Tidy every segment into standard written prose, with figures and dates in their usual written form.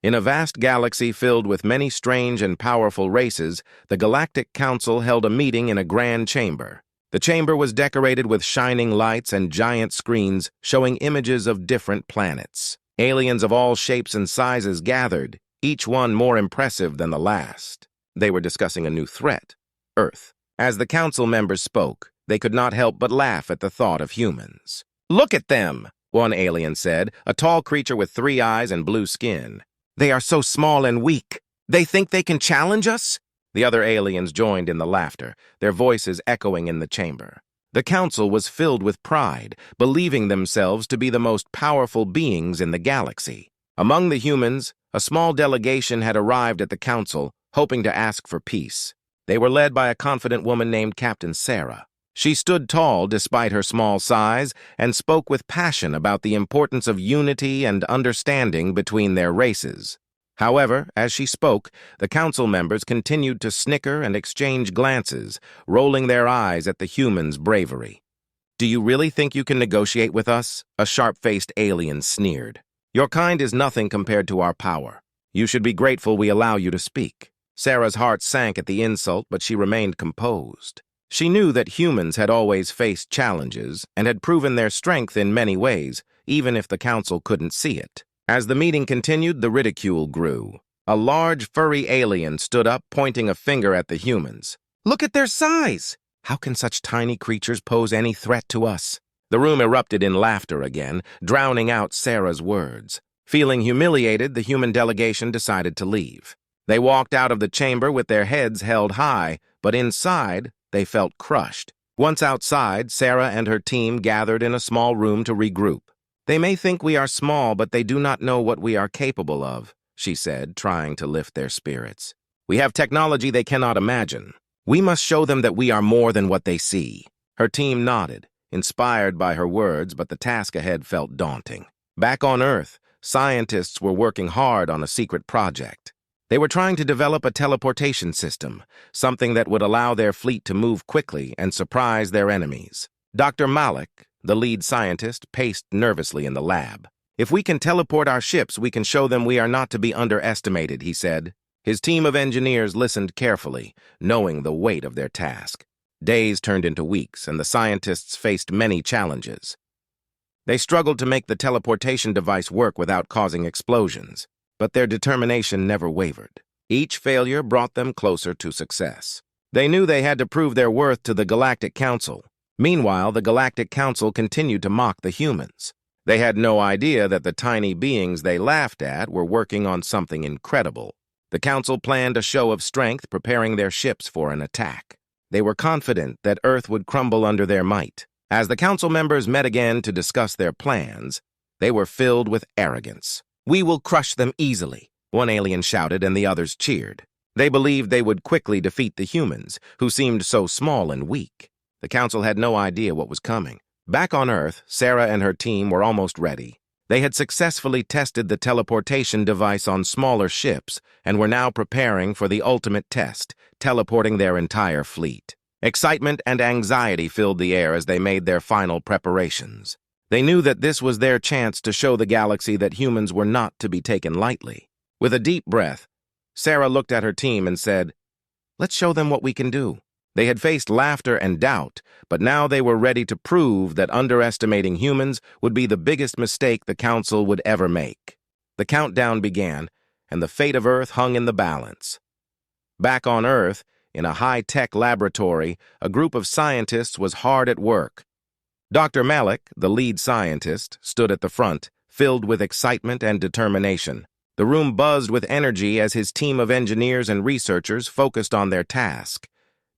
In a vast galaxy filled with many strange and powerful races, the Galactic Council held a meeting in a grand chamber. The chamber was decorated with shining lights and giant screens showing images of different planets. Aliens of all shapes and sizes gathered, each one more impressive than the last. They were discussing a new threat, Earth. As the council members spoke, they could not help but laugh at the thought of humans. "Look at them," one alien said, a tall creature with 3 eyes and blue skin. "They are so small and weak. They think they can challenge us?" The other aliens joined in the laughter, their voices echoing in the chamber. The council was filled with pride, believing themselves to be the most powerful beings in the galaxy. Among the humans, a small delegation had arrived at the council, hoping to ask for peace. They were led by a confident woman named Captain Sarah. She stood tall despite her small size and spoke with passion about the importance of unity and understanding between their races. However, as she spoke, the council members continued to snicker and exchange glances, rolling their eyes at the humans' bravery. "Do you really think you can negotiate with us?" a sharp-faced alien sneered. "Your kind is nothing compared to our power. You should be grateful we allow you to speak." Sarah's heart sank at the insult, but she remained composed. She knew that humans had always faced challenges and had proven their strength in many ways, even if the council couldn't see it. As the meeting continued, the ridicule grew. A large, furry alien stood up, pointing a finger at the humans. "Look at their size! How can such tiny creatures pose any threat to us?" The room erupted in laughter again, drowning out Sarah's words. Feeling humiliated, the human delegation decided to leave. They walked out of the chamber with their heads held high, but inside, they felt crushed. Once outside, Sarah and her team gathered in a small room to regroup. "They may think we are small, but they do not know what we are capable of," she said, trying to lift their spirits. "We have technology they cannot imagine. We must show them that we are more than what they see." Her team nodded, inspired by her words, but the task ahead felt daunting. Back on Earth, scientists were working hard on a secret project. They were trying to develop a teleportation system, something that would allow their fleet to move quickly and surprise their enemies. Dr. Malik, the lead scientist, paced nervously in the lab. "If we can teleport our ships, we can show them we are not to be underestimated," he said. His team of engineers listened carefully, knowing the weight of their task. Days turned into weeks, and the scientists faced many challenges. They struggled to make the teleportation device work without causing explosions, but their determination never wavered. Each failure brought them closer to success. They knew they had to prove their worth to the Galactic Council. Meanwhile, the Galactic Council continued to mock the humans. They had no idea that the tiny beings they laughed at were working on something incredible. The Council planned a show of strength, preparing their ships for an attack. They were confident that Earth would crumble under their might. As the Council members met again to discuss their plans, they were filled with arrogance. "We will crush them easily," one alien shouted, and the others cheered. They believed they would quickly defeat the humans, who seemed so small and weak. The council had no idea what was coming. Back on Earth, Sarah and her team were almost ready. They had successfully tested the teleportation device on smaller ships and were now preparing for the ultimate test, teleporting their entire fleet. Excitement and anxiety filled the air as they made their final preparations. They knew that this was their chance to show the galaxy that humans were not to be taken lightly. With a deep breath, Sarah looked at her team and said, "Let's show them what we can do." They had faced laughter and doubt, but now they were ready to prove that underestimating humans would be the biggest mistake the council would ever make. The countdown began, and the fate of Earth hung in the balance. Back on Earth, in a high-tech laboratory, a group of scientists was hard at work. Dr. Malik, the lead scientist, stood at the front, filled with excitement and determination. The room buzzed with energy as his team of engineers and researchers focused on their task,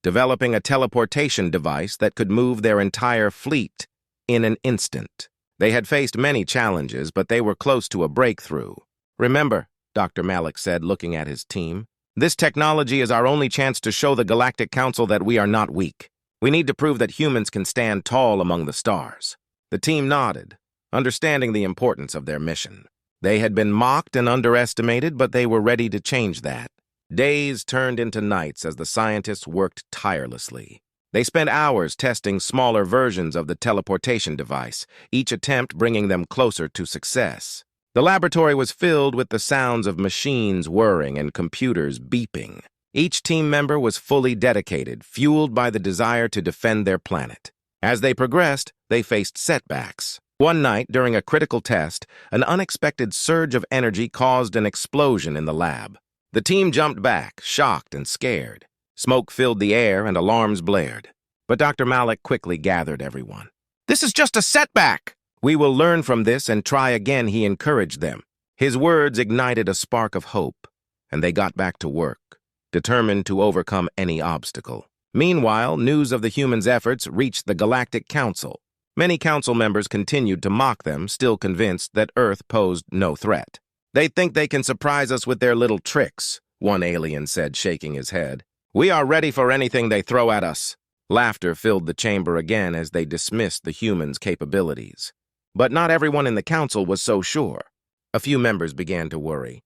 developing a teleportation device that could move their entire fleet in an instant. They had faced many challenges, but they were close to a breakthrough. "Remember," Dr. Malik said, looking at his team, "this technology is our only chance to show the Galactic Council that we are not weak. We need to prove that humans can stand tall among the stars." The team nodded, understanding the importance of their mission. They had been mocked and underestimated, but they were ready to change that. Days turned into nights as the scientists worked tirelessly. They spent hours testing smaller versions of the teleportation device, each attempt bringing them closer to success. The laboratory was filled with the sounds of machines whirring and computers beeping. Each team member was fully dedicated, fueled by the desire to defend their planet. As they progressed, they faced setbacks. One night, during a critical test, an unexpected surge of energy caused an explosion in the lab. The team jumped back, shocked and scared. Smoke filled the air and alarms blared. But Dr. Malik quickly gathered everyone. "This is just a setback! We will learn from this and try again," he encouraged them. His words ignited a spark of hope, and they got back to work, determined to overcome any obstacle. Meanwhile, news of the humans' efforts reached the Galactic Council. Many council members continued to mock them, still convinced that Earth posed no threat. "They think they can surprise us with their little tricks," one alien said, shaking his head. "We are ready for anything they throw at us." Laughter filled the chamber again as they dismissed the humans' capabilities. But not everyone in the council was so sure. A few members began to worry.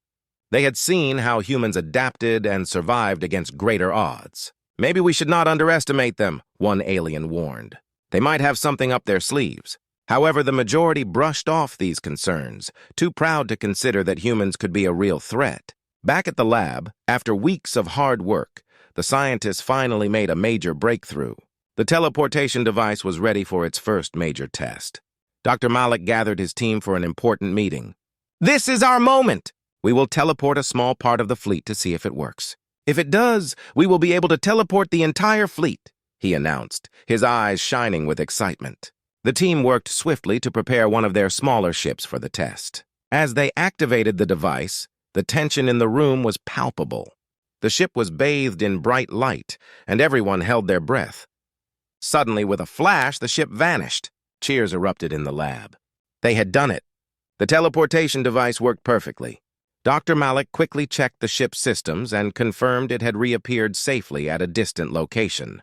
They had seen how humans adapted and survived against greater odds. "Maybe we should not underestimate them," one alien warned. "They might have something up their sleeves." However, the majority brushed off these concerns, too proud to consider that humans could be a real threat. Back at the lab, after weeks of hard work, the scientists finally made a major breakthrough. The teleportation device was ready for its first major test. Dr. Malik gathered his team for an important meeting. "This is our moment! We will teleport a small part of the fleet to see if it works. If it does, we will be able to teleport the entire fleet," he announced, his eyes shining with excitement. The team worked swiftly to prepare one of their smaller ships for the test. As they activated the device, the tension in the room was palpable. The ship was bathed in bright light, and everyone held their breath. Suddenly, with a flash, the ship vanished. Cheers erupted in the lab. They had done it. The teleportation device worked perfectly. Dr. Malik quickly checked the ship's systems and confirmed it had reappeared safely at a distant location.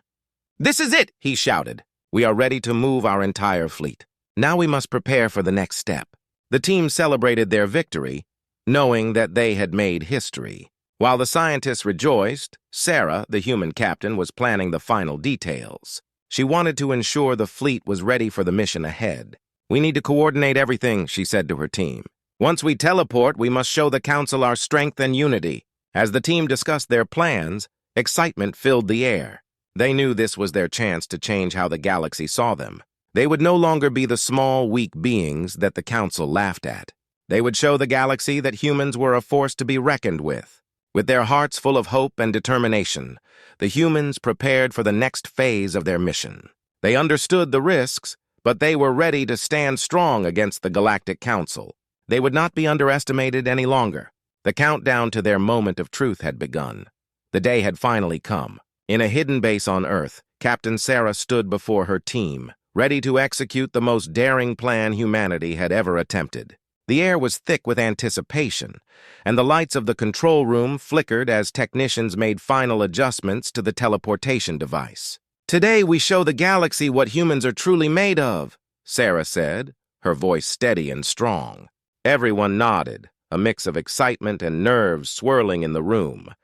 "This is it!" he shouted. "We are ready to move our entire fleet. Now we must prepare for the next step." The team celebrated their victory, knowing that they had made history. While the scientists rejoiced, Sarah, the human captain, was planning the final details. She wanted to ensure the fleet was ready for the mission ahead. "We need to coordinate everything," she said to her team. "Once we teleport, we must show the Council our strength and unity." As the team discussed their plans, excitement filled the air. They knew this was their chance to change how the galaxy saw them. They would no longer be the small, weak beings that the Council laughed at. They would show the galaxy that humans were a force to be reckoned with. With their hearts full of hope and determination, the humans prepared for the next phase of their mission. They understood the risks, but they were ready to stand strong against the Galactic Council. They would not be underestimated any longer. The countdown to their moment of truth had begun. The day had finally come. In a hidden base on Earth, Captain Sarah stood before her team, ready to execute the most daring plan humanity had ever attempted. The air was thick with anticipation, and the lights of the control room flickered as technicians made final adjustments to the teleportation device. "Today we show the galaxy what humans are truly made of," Sarah said, her voice steady and strong. Everyone nodded, a mix of excitement and nerves swirling in the room.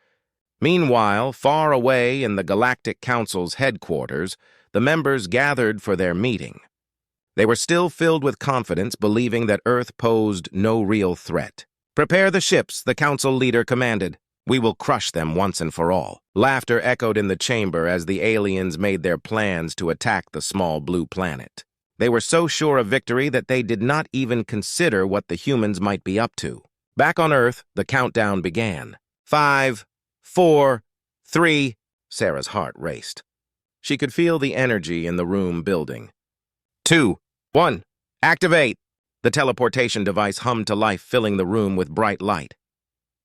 Meanwhile, far away in the Galactic Council's headquarters, the members gathered for their meeting. They were still filled with confidence, believing that Earth posed no real threat. "Prepare the ships," the council leader commanded. "We will crush them once and for all." Laughter echoed in the chamber as the aliens made their plans to attack the small blue planet. They were so sure of victory that they did not even consider what the humans might be up to. Back on Earth, the countdown began. 5, 4, 3. Sarah's heart raced. She could feel the energy in the room building. 2, 1, activate! The teleportation device hummed to life, filling the room with bright light.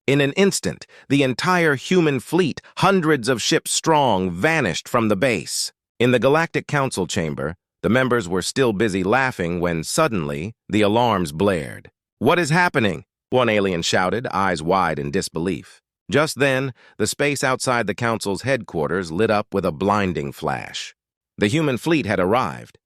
In an instant, the entire human fleet, hundreds of ships strong, vanished from the base. In the Galactic Council chamber, the members were still busy laughing when suddenly the alarms blared. "What is happening?" one alien shouted, eyes wide in disbelief. Just then, the space outside the Council's headquarters lit up with a blinding flash. The human fleet had arrived.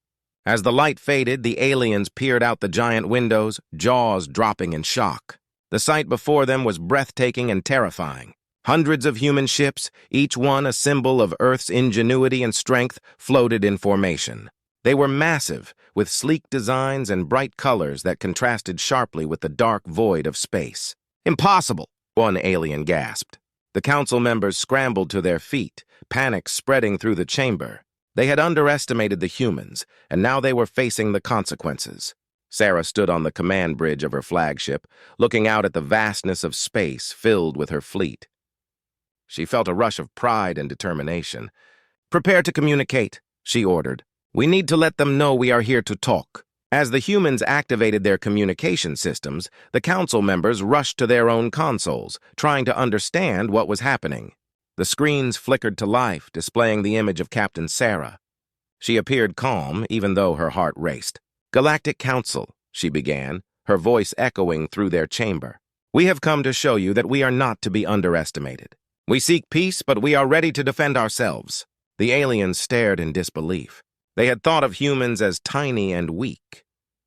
As the light faded, the aliens peered out the giant windows, jaws dropping in shock. The sight before them was breathtaking and terrifying. Hundreds of human ships, each one a symbol of Earth's ingenuity and strength, floated in formation. They were massive, with sleek designs and bright colors that contrasted sharply with the dark void of space. "Impossible!" one alien gasped. The council members scrambled to their feet, panic spreading through the chamber. They had underestimated the humans, and now they were facing the consequences. Sarah stood on the command bridge of her flagship, looking out at the vastness of space filled with her fleet. She felt a rush of pride and determination. "Prepare to communicate," she ordered. "We need to let them know we are here to talk." As the humans activated their communication systems, the council members rushed to their own consoles, trying to understand what was happening. The screens flickered to life, displaying the image of Captain Sarah. She appeared calm, even though her heart raced. "Galactic Council," she began, her voice echoing through their chamber. "We have come to show you that we are not to be underestimated. We seek peace, but we are ready to defend ourselves." The aliens stared in disbelief. They had thought of humans as tiny and weak.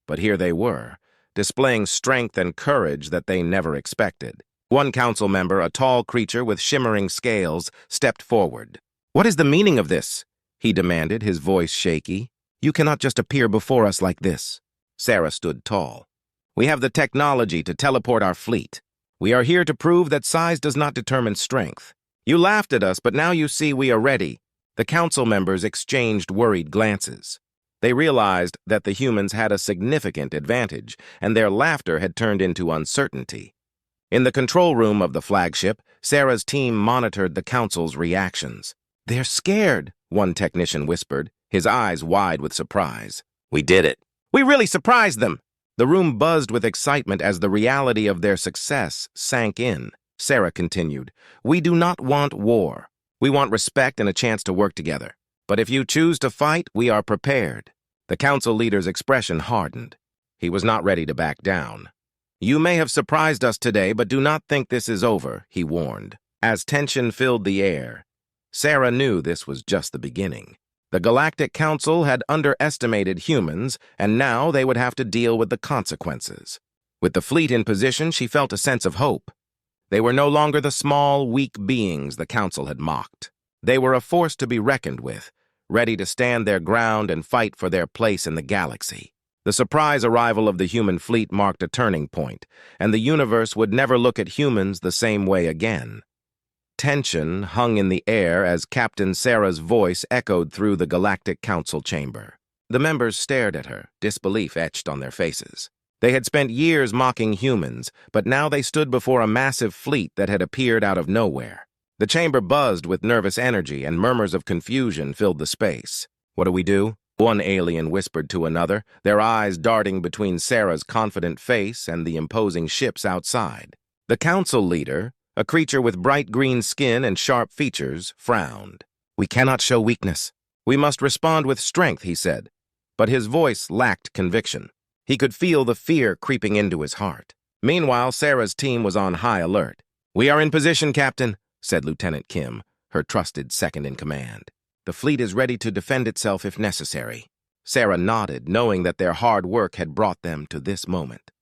But here they were, displaying strength and courage that they never expected. One council member, a tall creature with shimmering scales, stepped forward. "What is the meaning of this?" he demanded, his voice shaky. "You cannot just appear before us like this." Sarah stood tall. "We have the technology to teleport our fleet. We are here to prove that size does not determine strength. You laughed at us, but now you see we are ready." The council members exchanged worried glances. They realized that the humans had a significant advantage, and their laughter had turned into uncertainty. In the control room of the flagship, Sarah's team monitored the council's reactions. "They're scared," one technician whispered, his eyes wide with surprise. "We did it. We really surprised them." The room buzzed with excitement as the reality of their success sank in. Sarah continued, "We do not want war. We want respect and a chance to work together. But if you choose to fight, we are prepared." The council leader's expression hardened. He was not ready to back down. "You may have surprised us today, but do not think this is over," he warned. As tension filled the air, Sarah knew this was just the beginning. The Galactic Council had underestimated humans, and now they would have to deal with the consequences. With the fleet in position, she felt a sense of hope. They were no longer the small, weak beings the Council had mocked. They were a force to be reckoned with, ready to stand their ground and fight for their place in the galaxy. The surprise arrival of the human fleet marked a turning point, and the universe would never look at humans the same way again. Tension hung in the air as Captain Sarah's voice echoed through the Galactic Council chamber. The members stared at her, disbelief etched on their faces. They had spent years mocking humans, but now they stood before a massive fleet that had appeared out of nowhere. The chamber buzzed with nervous energy, and murmurs of confusion filled the space. "What do we do?" one alien whispered to another, their eyes darting between Sarah's confident face and the imposing ships outside. The council leader, a creature with bright green skin and sharp features, frowned. "We cannot show weakness. We must respond with strength," he said. But his voice lacked conviction. He could feel the fear creeping into his heart. Meanwhile, Sarah's team was on high alert. "We are in position, Captain," said Lieutenant Kim, her trusted second-in-command. "The fleet is ready to defend itself if necessary." Sarah nodded, knowing that their hard work had brought them to this moment.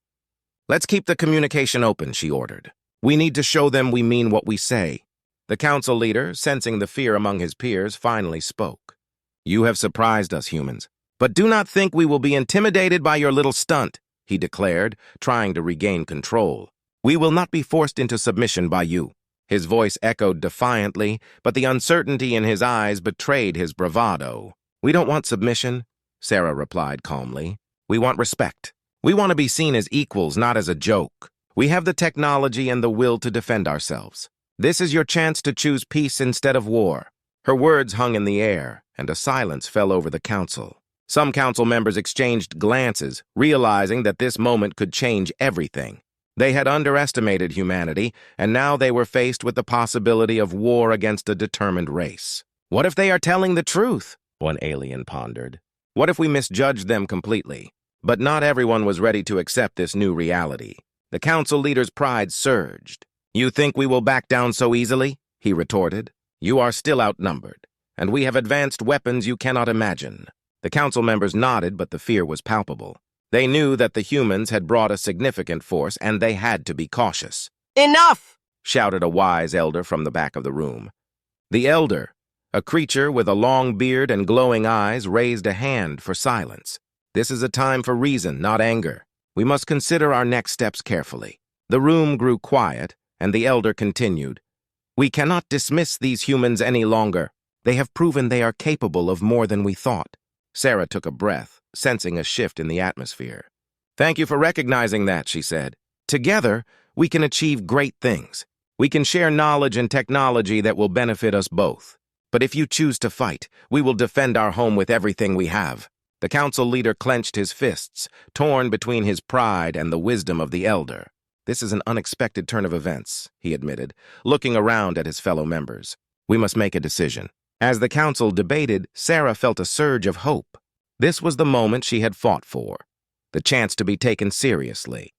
"Let's keep the communication open," she ordered. "We need to show them we mean what we say." The council leader, sensing the fear among his peers, finally spoke. "You have surprised us, humans. But do not think we will be intimidated by your little stunt," he declared, trying to regain control. "We will not be forced into submission by you." His voice echoed defiantly, but the uncertainty in his eyes betrayed his bravado. "We don't want submission," Sarah replied calmly. "We want respect. We want to be seen as equals, not as a joke. We have the technology and the will to defend ourselves. This is your chance to choose peace instead of war." Her words hung in the air, and a silence fell over the council. Some council members exchanged glances, realizing that this moment could change everything. They had underestimated humanity, and now they were faced with the possibility of war against a determined race. "What if they are telling the truth?" one alien pondered. "What if we misjudged them completely?" But not everyone was ready to accept this new reality. The council leader's pride surged. "You think we will back down so easily?" he retorted. "You are still outnumbered, and we have advanced weapons you cannot imagine." The council members nodded, but the fear was palpable. They knew that the humans had brought a significant force, and they had to be cautious. "Enough!" shouted a wise elder from the back of the room. The elder, A creature with a long beard and glowing eyes raised a hand for silence. This is a time for reason, not anger. We must consider our next steps carefully. The room grew quiet, and the elder continued. We cannot dismiss these humans any longer. They have proven they are capable of more than we thought. Sarah took a breath, sensing a shift in the atmosphere. Thank you for recognizing that, she said. Together, we can achieve great things. We can share knowledge and technology that will benefit us both. But if you choose to fight, we will defend our home with everything we have. The council leader clenched his fists, torn between his pride and the wisdom of the elder. This is an unexpected turn of events, he admitted, looking around at his fellow members. We must make a decision. As the council debated, Sarah felt a surge of hope. This was the moment she had fought for, the chance to be taken seriously.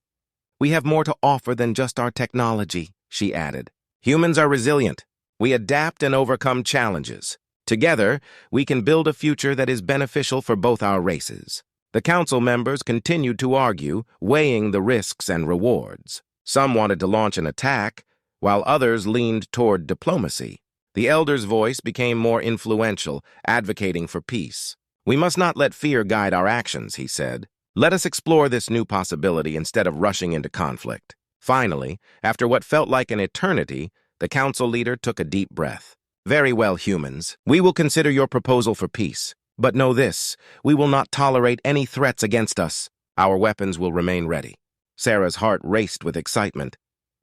We have more to offer than just our technology, she added. Humans are resilient. We adapt and overcome challenges. Together, we can build a future that is beneficial for both our races. The council members continued to argue, weighing the risks and rewards. Some wanted to launch an attack, while others leaned toward diplomacy. The elder's voice became more influential, advocating for peace. We must not let fear guide our actions, he said. Let us explore this new possibility instead of rushing into conflict. Finally, after what felt like an eternity, the council leader took a deep breath. Very well, humans. We will consider your proposal for peace. But know this, we will not tolerate any threats against us. Our weapons will remain ready. Sarah's heart raced with excitement.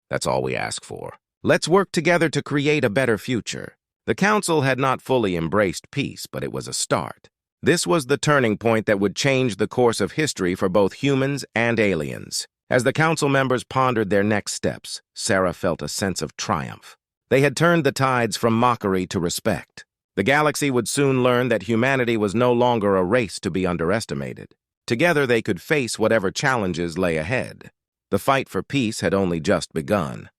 That's all we ask for. Let's work together to create a better future. The council had not fully embraced peace, but it was a start. This was the turning point that would change the course of history for both humans and aliens. As the council members pondered their next steps, Sarah felt a sense of triumph. They had turned the tides from mockery to respect. The galaxy would soon learn that humanity was no longer a race to be underestimated. Together they could face whatever challenges lay ahead. The fight for peace had only just begun.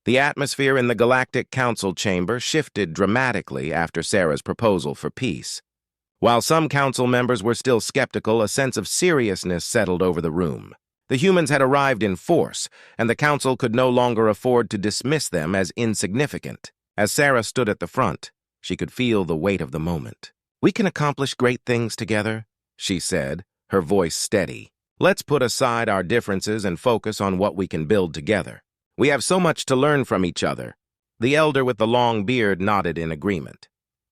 The atmosphere in the Galactic Council chamber shifted dramatically after Sarah's proposal for peace. While some council members were still skeptical, a sense of seriousness settled over the room. The humans had arrived in force, and the council could no longer afford to dismiss them as insignificant. As Sarah stood at the front, she could feel the weight of the moment. We can accomplish great things together, she said, her voice steady. Let's put aside our differences and focus on what we can build together. We have so much to learn from each other. The elder with the long beard nodded in agreement.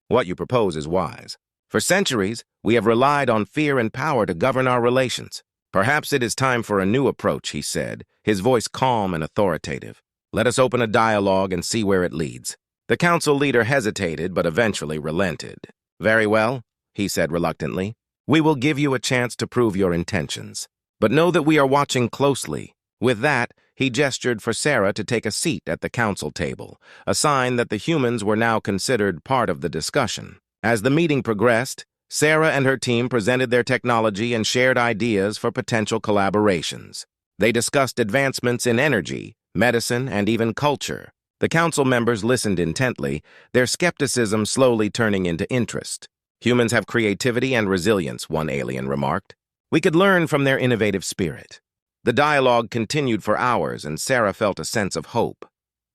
What you propose is wise. For centuries, we have relied on fear and power to govern our relations. Perhaps it is time for a new approach, he said, his voice calm and authoritative. Let us open a dialogue and see where it leads. The council leader hesitated, but eventually relented. Very well, he said reluctantly. We will give you a chance to prove your intentions. But know that we are watching closely. With that, he gestured for Sarah to take a seat at the council table, a sign that the humans were now considered part of the discussion. As the meeting progressed, Sarah and her team presented their technology and shared ideas for potential collaborations. They discussed advancements in energy, medicine, and even culture. The council members listened intently, their skepticism slowly turning into interest. Humans have creativity and resilience, one alien remarked. We could learn from their innovative spirit. The dialogue continued for hours, and Sarah felt a sense of hope.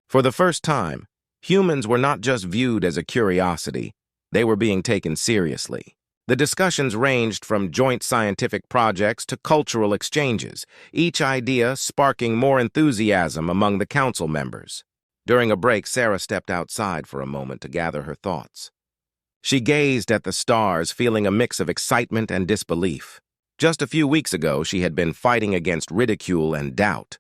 For the first time, humans were not just viewed as a curiosity, they were being taken seriously. The discussions ranged from joint scientific projects to cultural exchanges, each idea sparking more enthusiasm among the council members. During a break, Sarah stepped outside for a moment to gather her thoughts. She gazed at the stars, feeling a mix of excitement and disbelief. Just a few weeks ago, she had been fighting against ridicule and doubt.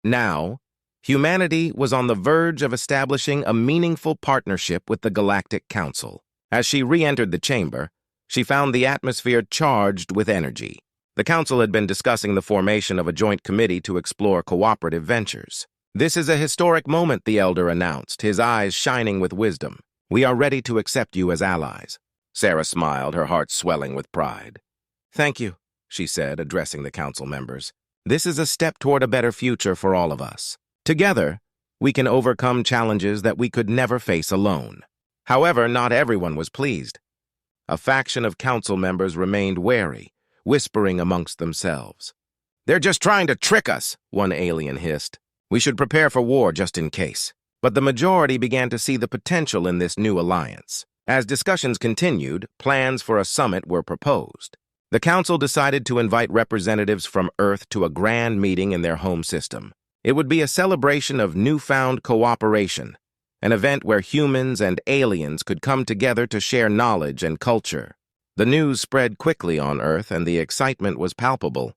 Now, humanity was on the verge of establishing a meaningful partnership with the Galactic Council. As she re-entered the chamber, she found the atmosphere charged with energy. The council had been discussing the formation of a joint committee to explore cooperative ventures. This is a historic moment, the elder announced, his eyes shining with wisdom. We are ready to accept you as allies. Sarah smiled, her heart swelling with pride. Thank you, she said, addressing the council members. This is a step toward a better future for all of us. Together, we can overcome challenges that we could never face alone. However, not everyone was pleased. A faction of council members remained wary, whispering amongst themselves. They're just trying to trick us, one alien hissed. We should prepare for war just in case. But the majority began to see the potential in this new alliance. As discussions continued, plans for a summit were proposed. The council decided to invite representatives from Earth to a grand meeting in their home system. It would be a celebration of newfound cooperation, an event where humans and aliens could come together to share knowledge and culture. The news spread quickly on Earth, and the excitement was palpable.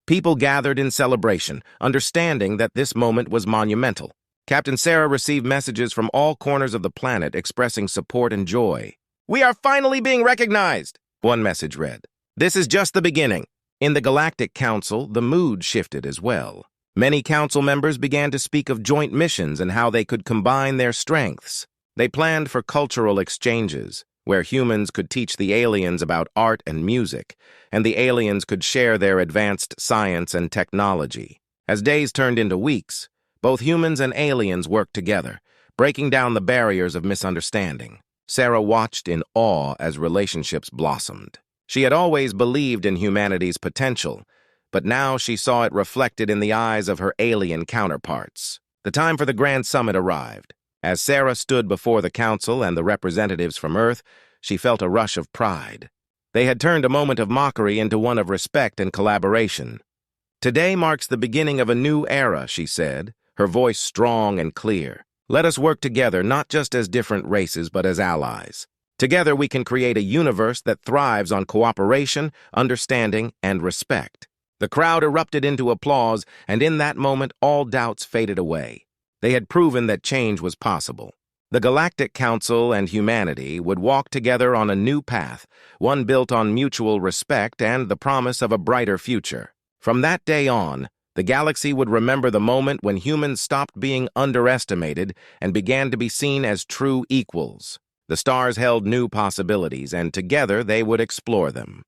People gathered in celebration, understanding that this moment was monumental. Captain Sarah received messages from all corners of the planet expressing support and joy. "We are finally being recognized," one message read. "This is just the beginning." In the Galactic Council, the mood shifted as well. Many council members began to speak of joint missions and how they could combine their strengths. They planned for cultural exchanges, where humans could teach the aliens about art and music, and the aliens could share their advanced science and technology. As days turned into weeks, both humans and aliens worked together, breaking down the barriers of misunderstanding. Sarah watched in awe as relationships blossomed. She had always believed in humanity's potential, but now she saw it reflected in the eyes of her alien counterparts. The time for the Grand Summit arrived. As Sarah stood before the council and the representatives from Earth, she felt a rush of pride. They had turned a moment of mockery into one of respect and collaboration. "Today marks the beginning of a new era," she said, her voice strong and clear. "Let us work together, not just as different races, but as allies. Together we can create a universe that thrives on cooperation, understanding, and respect." The crowd erupted into applause, and in that moment all doubts faded away. They had proven that change was possible. The Galactic Council and humanity would walk together on a new path, one built on mutual respect and the promise of a brighter future. From that day on, the galaxy would remember the moment when humans stopped being underestimated and began to be seen as true equals. The stars held new possibilities, and together they would explore them.